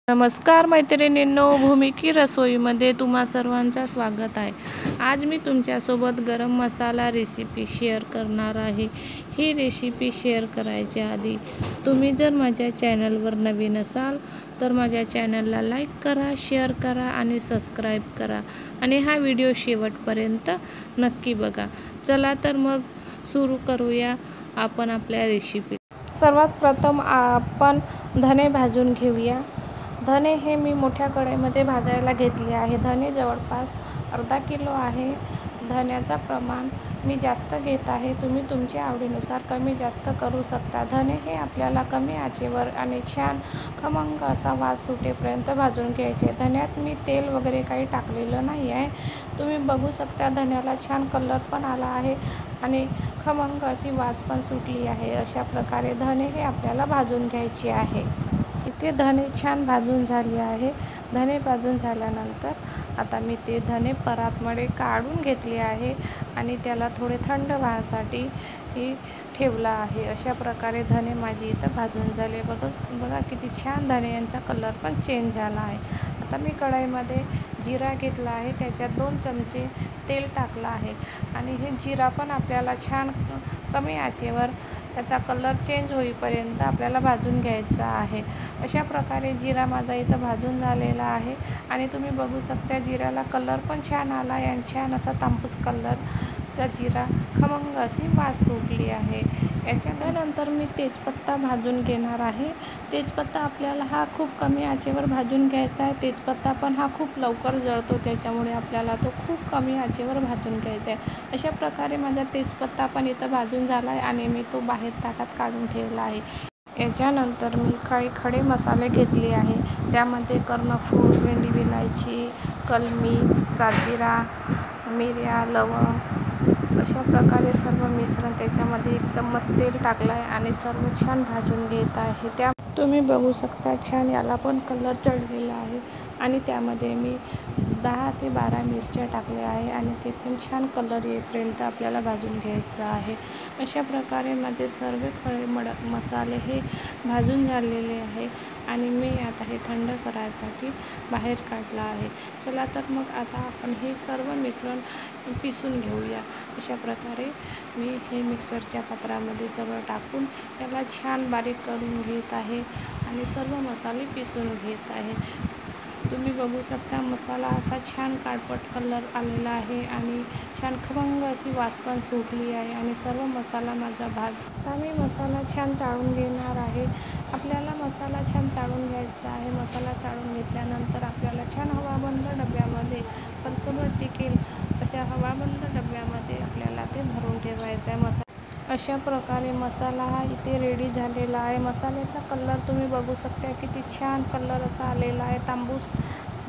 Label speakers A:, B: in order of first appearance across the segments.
A: नमस्कार मैत्रिणींनो, भूमिकी रसोईमध्ये तुम्हा सर्वांचं स्वागत आहे। आज मी तुमच्यासोबत गरम मसाला रेसिपी शेअर करणार आहे। ही रेसिपी शेअर करायच्या आधी तुम्ही जर माझ्या चॅनलवर नवीन असाल तर माझ्या चॅनलला लाईक करा, शेअर करा आणि सबस्क्राईब करा आणि हा व्हिडिओ शेवटपर्यंत नक्की बघा। चला तर मग सुरू करूया आपण आपल्या रेसिपी। सर्वात प्रथम आपण धने भाजून घेऊया। धने हे मी मोठ्या कढईमध्ये भाजायला घेतले आहे। धने जवळपास अर्धा किलो आहे। धन्याचा प्रमाण मी जास्त घेत आहे, तुम्ही तुमच्या आवडीनुसार कमी जास्त करू शकता। धने हे आपल्याला कमी आचेवर आणि छान खमंग असा वास सुटेपर्यंत भाजून घ्यायचे। धन्यात मी तेल वगैरे काही टाकलेलं नाही आहे, तुम्ही बघू शकता। धन्याला छान कलर पण आला आहे आणि खमंग अशी वास पण सुटली आहे। अशा प्रकारे धने हे आपल्याला भाजून घ्यायचे आहे। इथे धने छान भाजून झाले आहे। धने भाजून झाल्यानंतर आता मी ते धने परातमध्ये काढून घेतले आहे आणि त्याला थोडे थंड व्हायसाठी ठेवला आहे। अशा प्रकारे धने माझी इथं भाजून झाले। बघा किती छान धने यांचा कलर पण चेंज झाला आहे। आता मी कढईमध्ये जिरा घेतला आहे, त्याच्यात 2 चमचे तेल टाकलं आहे आणि हे जिरा पण आपल्याला छान कमी आचेवर त्याचा कलर चेंज होईपर्यंत आपल्याला भाजून घ्यायचा आहे। अशा प्रकारे जिरा माझा इथं भाजून झालेला आहे आणि तुम्ही बघू शकता जिऱ्याला कलर पण छान आला आहे आणि छान असा तांबूस कलरचा जिरा खमंग अशी वास सुटली आहे। याच्यानंतर मी तेजपत्ता भाजून घेणार आहे। तेजपत्ता आपल्याला हा खूप कमी आचेवर भाजून घ्यायचा आहे। तेजपत्ता पण हा खूप लवकर जळतो, त्याच्यामुळे आपल्याला तो खूप कमी आचेवर भाजून घ्यायचा आहे। अशा प्रकारे माझा तेजपत्ता पण इथं भाजून झाला आहे आणि मी तो बाहेर ताटात काढून ठेवला आहे। याच्यानंतर मी काही खडे मसाले घेतले आहे, त्यामध्ये कर्णफूल, भेंडी विलायची, कलमी, सातजिरा, मिऱ्या, लवंग अशा प्रकारे सर्व मिश्रण त्याच्यामध्ये 1 चम्मच तेल टाकलं आहे आणि सर्व छान भाजून घेत आहे। त्या तुम्ही बघू शकता छान याला पण कलर चढलेला आहे आणि त्यामध्ये मी 10 ते 12 मिरच्या टाकल्या आहे आणि ते पण छान कलर येईपर्यंत आपल्याला भाजून घ्यायचं आहे। अशा प्रकारे माझे सर्व खडे मसाले हे भाजून झालेले आहे आणि मी आता हे थंड करायसाठी बाहेर काढलं आहे। चला तर मग आता आपण हे सर्व मिश्रण पिसून घेऊया। अशा प्रकारे मी हे मिक्सरच्या पात्रामध्ये सगळं टाकून त्याला छान बारीक करून घेत आहे आणि सर्व मसाले पिसून घेत आहे। तुम्ही बघू शकता मसाला असा छान काळपट कलर आलेला आहे आणि छान खमंग अशी वास पण सुटली आहे आणि सर्व मसाला माझा आता मी मसाला छान चाळून घेणार आहे। आपल्याला मसाला छान चाळून घ्यायचा आहे। मसाला चाळून घेतल्यानंतर आपल्याला छान हवाबंद डब्यामध्ये वर्षभर टिकेल अशा हवाबंद डब्यामध्ये आपल्याला ते भरून ठेवायचं आहे। अशा प्रकारे मसाला हा इथे रेडी झालेला आहे। मसाल्याचा कलर तुम्ही बघू शकता, किती छान कलर असा आलेला आहे, तांबूस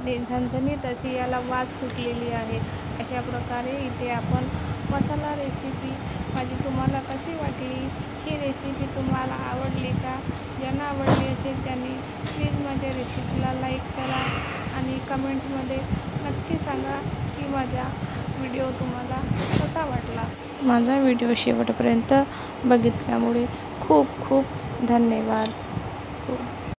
A: झणझणीत अशी याला वास सुटलेली आहे। अशा प्रकारे इथे आपण मसाला रेसिपी माझी तुम्हाला कशी वाटली? ही रेसिपी तुम्हाला आवडली का? ज्यांना आवडली असेल त्यांनी प्लीज माझ्या रेसिपीला लाईक करा आणि कमेंटमध्ये नक्की सांगा की माझा व्हिडिओ तुम्हाला कसा वाटला। माझा व्हिडिओ शेवटपर्यंत बघितल्यामुळे खूप खूप धन्यवाद।